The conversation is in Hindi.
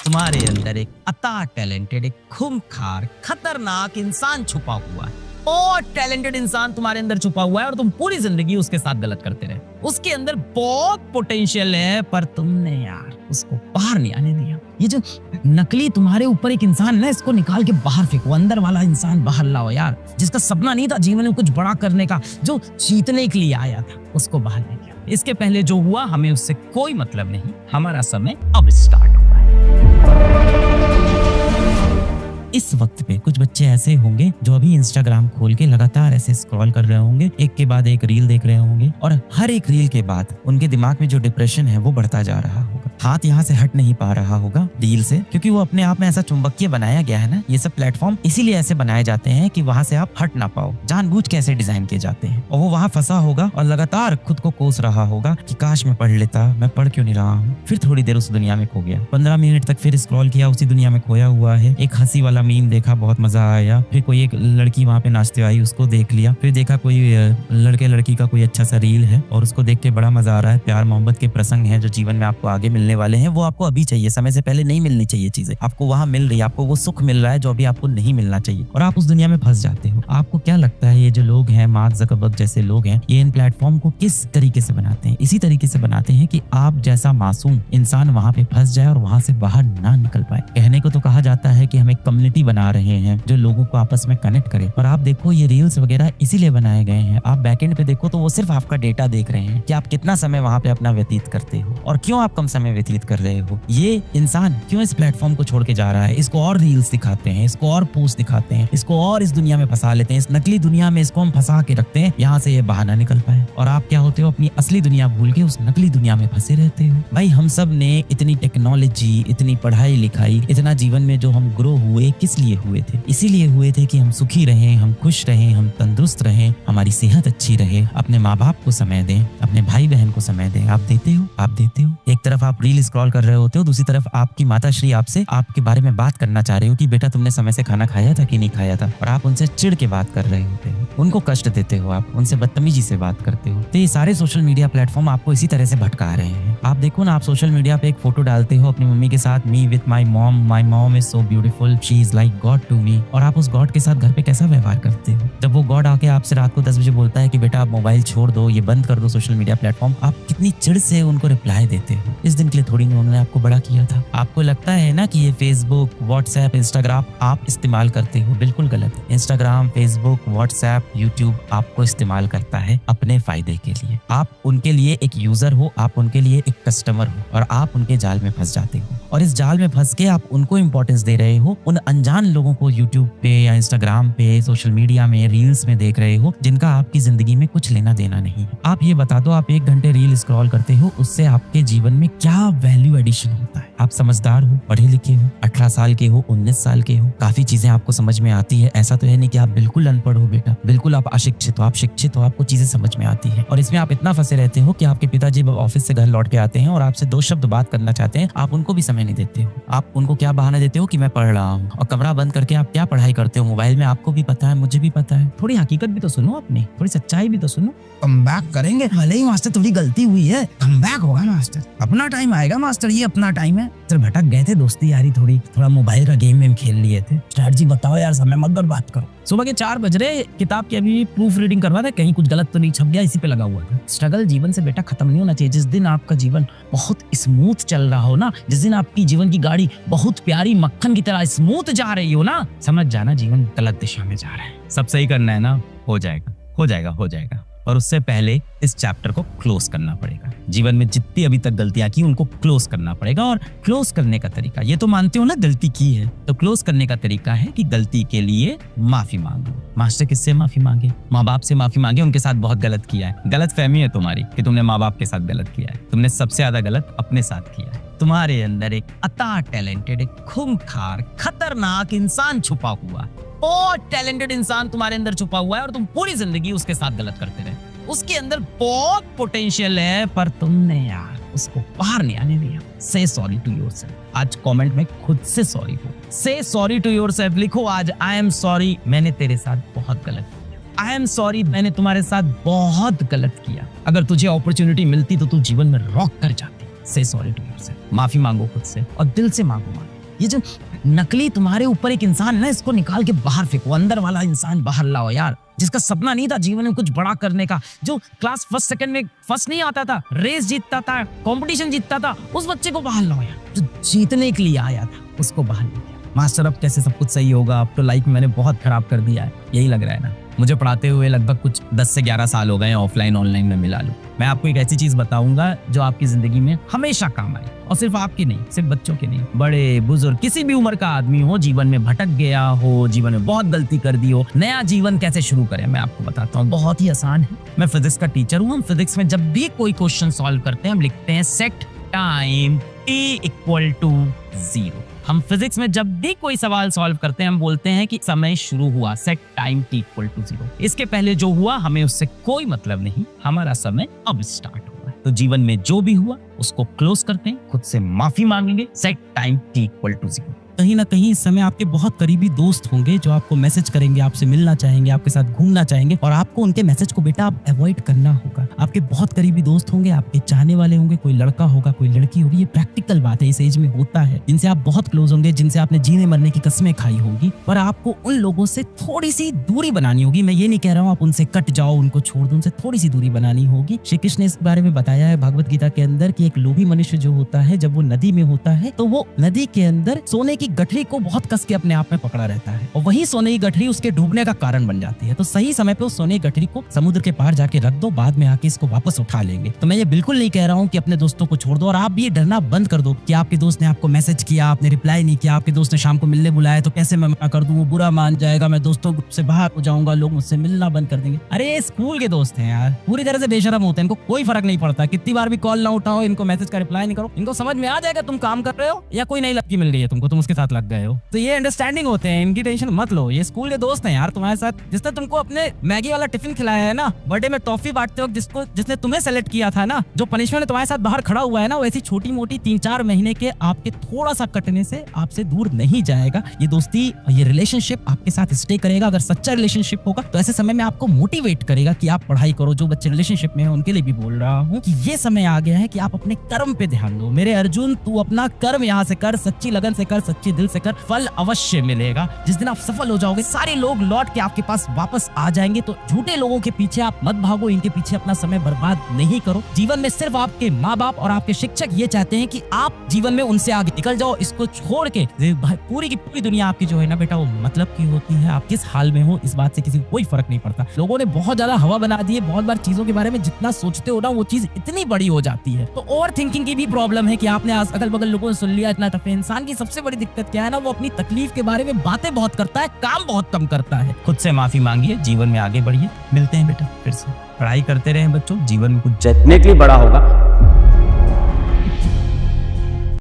तुम्हारे अंदर एक अता टैलेंटेड, एक खूंखार, खतरनाक इंसान छुपा हुआ है। बहुत टैलेंटेड इंसान तुम्हारे अंदर छुपा हुआ है और तुम पूरी जिंदगी उसके साथ गलत करते रहे। उसके अंदर बहुत पोटेंशियल है पर तुमने यार उसको बाहर नहीं आने दिया। ये जो नकली तुम्हारे ऊपर एक इंसान है, इसको निकाल के बाहर फेंको। अंदर वाला इंसान बाहर लाओ यार, जिसका सपना नहीं था जीवन में कुछ बड़ा करने का, जो जीतने के लिए आया था, उसको बाहर लेके आओ। इसके पहले जो हुआ हमें उससे कोई मतलब नहीं। हमारा समय अब स्टार्ट हुआ है। इस वक्त पे कुछ बच्चे ऐसे होंगे जो अभी इंस्टाग्राम खोल के लगातार ऐसे स्क्रॉल कर रहे होंगे, एक के बाद एक रील देख रहे होंगे और हर एक रील के बाद उनके दिमाग में जो डिप्रेशन है वो बढ़ता जा रहा होगा। हाथ यहाँ से हट नहीं पा रहा होगा रील से, क्योंकि वो अपने आप में ऐसा चुंबकीय बनाया गया है ना। ये सब प्लेटफॉर्म इसीलिए ऐसे बनाए जाते हैं कि वहां से आप हट ना पाओ, जानबूझ के ऐसे डिजाइन किए जाते हैं। और वो वहां फंसा होगा और लगातार खुद को कोस रहा होगा कि काश मैं पढ़ लेता, मैं पढ़ क्यों नहीं रहा हूँ। फिर थोड़ी देर उस दुनिया में खो गया, 15 मिनट तक फिर स्क्रॉल किया, उसी दुनिया में खोया हुआ है। एक हंसी वाला मीम देखा, बहुत मजा आया, फिर कोई एक लड़की वहां पे नाचते आई, उसको देख लिया, फिर देखा कोई लड़के लड़की का कोई अच्छा सा रील है और उसको देख के बड़ा मजा आ रहा है। प्यार मोहब्बत के प्रसंग है जो जीवन में आपको आगे मिलने वाले हैं, वो आपको अभी चाहिए, समय से पहले नहीं मिलनी चाहिए चीजें, आपको वहां मिल रही है, आपको वो सुख मिल रहा है जो अभी आपको नहीं मिलना चाहिए और आप उस दुनिया में फंस जाते हो। आपको क्या लगता है ये जो लोग हैं, मार्क ज़करबर्ग जैसे लोग हैं, ये इन प्लेटफॉर्म को किस तरीके से बनाते हैं? इसी तरीके से बनाते हैं कि आप जैसा मासूम इंसान वहां पे फंस जाए और वहां से बाहर ना निकल पाए। कहने को तो कहा जाता है कि हम एक कम्युनिटी बना रहे हैं जो लोगों को आपस में कनेक्ट करे, और आप देखो ये रील्स वगैरह इसीलिए बनाए गए हैं। आप बैकएंड पे देखो तो वो सिर्फ आपका डेटा देख रहे हैं कि आप कितना समय वहां पे अपना व्यतीत करते हो और क्यों आप कम समय व्यतीत कर रहे हो। ये इंसान क्यों इस प्लेटफॉर्म को छोड़ के जा रहा है? इसको और रील्स दिखाते हैं, इसको और पोस्ट दिखाते हैं, इसको और इस दुनिया में फंसा लेते हैं, इस नकली दुनिया में इसको हम फंसा के रखते हैं, यहाँ से ये बाहर ना निकल पाए। और आप क्या होते हो, अपनी असली दुनिया भूल के उस नकली दुनिया में फंसे रहते हो। भाई हम सब ने इतनी टेक्नोलॉजी, इतनी पढ़ाई लिखाई, इतना जीवन में जो हम ग्रो हुए, किस लिए हुए थे? इसीलिए हुए थे कि हम सुखी रहें, हम खुश रहें, हम तंदुरुस्त रहें, हमारी सेहत अच्छी रहे, अपने माँ बाप को समय दें, अपने भाई बहन को समय दें। आप देते हो? आप देते हो? एक तरफ आप रील स्क्रॉल कर रहे होते हो, दूसरी तरफ आपकी माताश्री आपसे आपके बारे में बात करना चाह रहे हो कि बेटा तुमने समय से खाना खाया था कि नहीं खाया था, और आप उनसे चिढ़ के बात कर रहे होते हो, उनको कष्ट देते हो, आप उनसे बदतमीजी से बात करते हो। तो ये सारे सोशल मीडिया प्लेटफॉर्म आपको इसी तरह से भटका रहे हैं। आप देखो ना, आप सोशल मीडिया पे एक फोटो डालते हो अपनी मम्मी के साथ, me with my mom is so beautiful, she is like God to me, और आप उस गॉड के साथ घर पे कैसा व्यवहार करते हो? जब वो गॉड आके आपसे रात को 10 बजे बोलता है कि बेटा आप मोबाइल छोड़ दो, ये बंद कर दो सोशल मीडिया प्लेटफॉर्म, आप कितनी चिढ़ से उनको रिप्लाई देते हो। इस दिन के लिए थोड़ी उन्होंने आपको बड़ा किया था। आपको लगता है ना कि ये फेसबुक, व्हाट्सएप, इंस्टाग्राम आप इस्तेमाल करते हो, बिल्कुल गलत। इंस्टाग्राम, फेसबुक, व्हाट्सएप, यूट्यूब आपको इस्तेमाल करता है अपने फायदे के लिए। आप उनके लिए एक यूजर हो, आप उनके लिए एक कस्टमर हो, और आप उनके जाल में फंस जाते हो। और इस जाल में फंस के आप उनको इंपॉर्टेंस दे रहे हो, उन अनजान लोगों को यूट्यूब पे या इंस्टाग्राम पे, सोशल मीडिया में, रील्स में देख रहे हो, जिनका आपकी जिंदगी में कुछ लेना देना नहीं है। आप ये बता दो, आप 1 घंटे रील स्क्रॉल करते हो, उससे आपके जीवन में क्या वैल्यू एडिशन होता है? आप समझदार हो, पढ़े लिखे हो, 18 साल के हो, 19 साल के हो, काफी चीजें आपको समझ में आती है। ऐसा तो है नहीं कि आप बिल्कुल अनपढ़ हो बेटा, बिल्कुल आप अशिक्षित हो, आप शिक्षित हो, आपको चीजें समझ में आती है। और इसमें आप इतना फंसे रहते हो कि आपके पिताजी ऑफिस से घर लौट के आते हैं और आपसे 2 शब्द बात करना चाहते हैं, आप उनको भी समय नहीं देते हो। आप उनको क्या बहाना देते हो कि मैं पढ़ रहा हूँ, और कमरा बंद करके आप क्या पढ़ाई करते हो मोबाइल में, आपको भी पता है, मुझे भी पता है। थोड़ी हकीकत भी तो सुनो अपनी, थोड़ी सच्चाई भी तो सुनो। कमबैक करेंगे, भले ही मास्टर थोड़ी गलती हुई है, कमबैक होगा मास्टर, अपना टाइम आएगा मास्टर, ये अपना टाइम है। सर भटक गए थे, दोस्ती यारी थोड़ा मोबाइल का गेम खेल लिए थे। स्ट्रैटेजी बताओ यार, समय मत बर्बाद करो। सुबह के 4 बज रहे, किताब की अभी प्रूफ रीडिंग करवा रहे, कहीं कुछ गलत तो नहीं छप गया, इसी पे लगा हुआ था। स्ट्रगल जीवन से बेटा खत्म नहीं होना चाहिए। जिस दिन आपका जीवन बहुत स्मूथ चल रहा हो ना, जिस दिन आपकी जीवन की गाड़ी बहुत प्यारी मक्खन की तरह स्मूथ जा रही हो ना, समझ जाना जीवन गलत दिशा में जा रहा है। सब सही करना है ना, हो जाएगा हो जाएगा हो जाएगा। और उससे पहले इस चैप्टर को क्लोज करना पड़ेगा। जीवन में जितनी अभी तक गलतियां की उनको क्लोज करना पड़ेगा। और क्लोज करने का तरीका, ये तो मानते हो ना गलती की है, तो क्लोज करने का तरीका है कि गलती के लिए माफी मांगो। मास्टर किससे माफी मांगे? माँ बाप से माफी मांगे, उनके साथ बहुत गलत किया है। गलत फहमी है तुम्हारी कि तुमने माँ बाप के साथ गलत किया है। तुमने सबसे ज्यादा गलत अपने साथ किया है। तुम्हारे अंदर एक अता टैलेंटेड, एक खूंखार, खतरनाक इंसान छुपा हुआ है। बहुत टैलेंटेड इंसान तुम्हारे अंदर छुपा हुआ है और तुम पूरी जिंदगी उसके साथ गलत करते रहे। उसके अंदर बहुत पोटेंशियल है पर तुमने यार उसको बाहर नहीं आने दिया। से सॉरी टू योरसेल्फ। आज कमेंट में खुद से सॉरी हो। से सॉरी टू योरसेल्फ लिखो आज, आई एम सॉरी, मैंने तेरे साथ बहुत गलत किया। आई एम सॉरी, मैंने तुम्हारे साथ बहुत गलत किया। अगर तुझे अपॉर्चुनिटी मिलती तो तू जीवन में रॉक कर जाती। से सॉरी टू योरसेल्फ। माफी मांगो खुद से और दिल से मांगो। ये जो नकली तुम्हारे ऊपर एक इंसान है ना, इसको निकाल के बाहर फेंको, अंदर वाला इंसान बाहर लाओ यार, जिसका सपना नहीं था जीवन में कुछ बड़ा करने का, जो क्लास फर्स्ट सेकंड में फर्स्ट नहीं आता था, रेस जीतता था, कंपटीशन जीतता था, उस बच्चे को बाहर लाओ यार, जो जीतने के लिए आया था उसको बाहर लाओ। मास्टर अब कैसे सब कुछ सही होगा, अब तो लाइफ मैंने बहुत खराब कर दिया है, यही लग रहा है ना। मुझे पढ़ाते हुए लगभग कुछ 10 से 11 साल हो गए हैं, ऑफलाइन ऑनलाइन में मिला लूं। मैं आपको एक ऐसी चीज बताऊंगा जो आपकी जिंदगी में हमेशा काम आए, और सिर्फ आपकी नहीं, सिर्फ बच्चों की नहीं, बड़े बुजुर्ग किसी भी उम्र का आदमी हो, जीवन में भटक गया हो, जीवन में बहुत गलती कर दी हो, नया जीवन कैसे शुरू करें मैं आपको बताता हूँ, बहुत ही आसान है। मैं फिजिक्स का टीचर हूँ। हम फिजिक्स में जब भी कोई क्वेश्चन सॉल्व करते हैं हम लिखते हैं सेट टाइम t=0। हम फिजिक्स में जब भी कोई सवाल सॉल्व करते हैं हम बोलते हैं कि समय शुरू हुआ, सेट टाइम t=0। इसके पहले जो हुआ हमें उससे कोई मतलब नहीं, हमारा समय अब स्टार्ट हुआ है। तो जीवन में जो भी हुआ उसको क्लोज करते हैं, खुद से माफी मांगेंगे, सेट टाइम t=0। कहीं ना कहीं इस समय आपके बहुत करीबी दोस्त होंगे जो आपको मैसेज करेंगे, आपसे मिलना चाहेंगे, आपके साथ घूमना चाहेंगे, और आपको उनके मैसेज को बेटा आप अवॉइड करना होगा। आपके बहुत करीबी दोस्त होंगे, आपके चाहने वाले होंगे, कोई लड़का होगा, कोई लड़की होगी, ये प्रैक्टिकल बात है, इस एज में होता है, जिनसे आप बहुत क्लोज होंगे, जिनसे आपने जीने मरने की कस्में खाई होगी, पर आपको उन लोगों से थोड़ी सी दूरी बनानी होगी। मैं ये नहीं कह रहा हूँ आप उनसे कट जाओ, उनको छोड़ दो, उनसे थोड़ी सी दूरी बनानी होगी। श्री कृष्ण ने इस बारे में बताया है भगवत गीता के अंदर कि एक लोभी मनुष्य जो होता है, जब वो नदी में होता है तो वो नदी के अंदर सोने की गठरी को बहुत कस के अपने आप में पकड़ा रहता है, और वही सोने की गठरी उसके डूबने का कारण बन जाती है। तो सही समय पे उस सोने की गठरी को समुद्र के पार जाके रख दो, बाद में आके इसको वापस उठा लेंगे। तो मैं ये बिल्कुल नहीं कह रहा हूँ कि अपने दोस्तों को छोड़ दो, और आप भी ये डरना बंद कर दो कि आपके दोस्त ने आपको मैसेज किया, आपने रिप्लाई नहीं किया, आपके दोस्त ने शाम को मिलने बुलाया तो कैसे मैं मना कर दूं, वो बुरा मान जाएगा, मैं दोस्तों से बाहर हो जाऊंगा, लोग मुझसे मिलना बंद कर देंगे। अरे ये स्कूल के दोस्त हैं यार, पूरी तरह से बेशरम होते हैं, इनको कोई फर्क नहीं पड़ता, कितनी बार भी कॉल ना उठाओ, इनको मैसेज का रिप्लाई नहीं करो, इनको समझ में आ जाएगा तुम काम कर रहे हो या कोई नई लड़की मिल गई है तुमको, तुम उसके साथ लग गए हो। तो ये अंडरस्टैंडिंग होते हैं, इनकी टेंशन मत लो। ये स्कूल के दोस्त हैं यार तुम्हारे साथ, जिसने तुमको अपने मैगी वाला टिफिन खिलाया है ना, बर्थडे में टॉफी बांटते वक्त जिसने तुम्हें सेलेक्ट किया था ना, जो पनिशमेंट में तुम्हारे साथ बाहर खड़ा हुआ है ना, वो ऐसी छोटी मोटी 3-4 महीने के आपके थोड़ा सा कटने से आपसे दूर नहीं जाएगा। ये दोस्ती, ये रिलेशनशिप आपके साथ स्टे करेगा। अगर सच्चा रिलेशनशिप होगा तो ऐसे समय में आपको मोटिवेट करेगा कि आप पढ़ाई करो। जो बच्चे रिलेशनशिप में हैं उनके लिए भी बोल रहा हूँ कि ये समय आ गया है कि आप अपने कर्म पे ध्यान दो। मेरे अर्जुन, तू अपना कर्म यहाँ से कर, सच्ची लगन से कर, सच्चे दिल से कर, फल अवश्य मिलेगा। जिस दिन आप सफल हो जाओगे सारे लोग लौट के आपके पास वापस आ जाएंगे। तो झूठे लोगों के पीछे आप मत भागो, इनके पीछे अपना समय बर्बाद नहीं करो। जीवन में सिर्फ आपके माँ बाप और आपके शिक्षक ये चाहते हैं कि आप जीवन में उनसे आगे निकल जाओ। इसको छोड़ के पूरी की पूरी दुनिया आपकी जो है ना बेटा, वो मतलब की होती है। आप किस हाल में हो इस बात से किसी को कोई फर्क नहीं पड़ता। लोगों ने बहुत ज्यादा हवा बना दी है, बहुत बार चीजों के बारे में जितना सोचते हो ना वो चीज इतनी बड़ी हो जाती है। तो ओवर थिंकिंग की भी प्रॉब्लम है कि आपने अगल बगल लोगों ने सुन लिया, इतना टफ है। इंसान की सबसे बड़ी दिक्कत क्या है ना, वो अपनी तकलीफ के बारे में बातें बहुत करता है, काम बहुत कम करता है। खुद से माफी मांगिए, जीवन में आगे बढ़िए। मिलते हैं बेटा फिर से। पढ़ाई करते रहें बच्चों, जीवन में कुछ जितने के लिए बड़ा होगा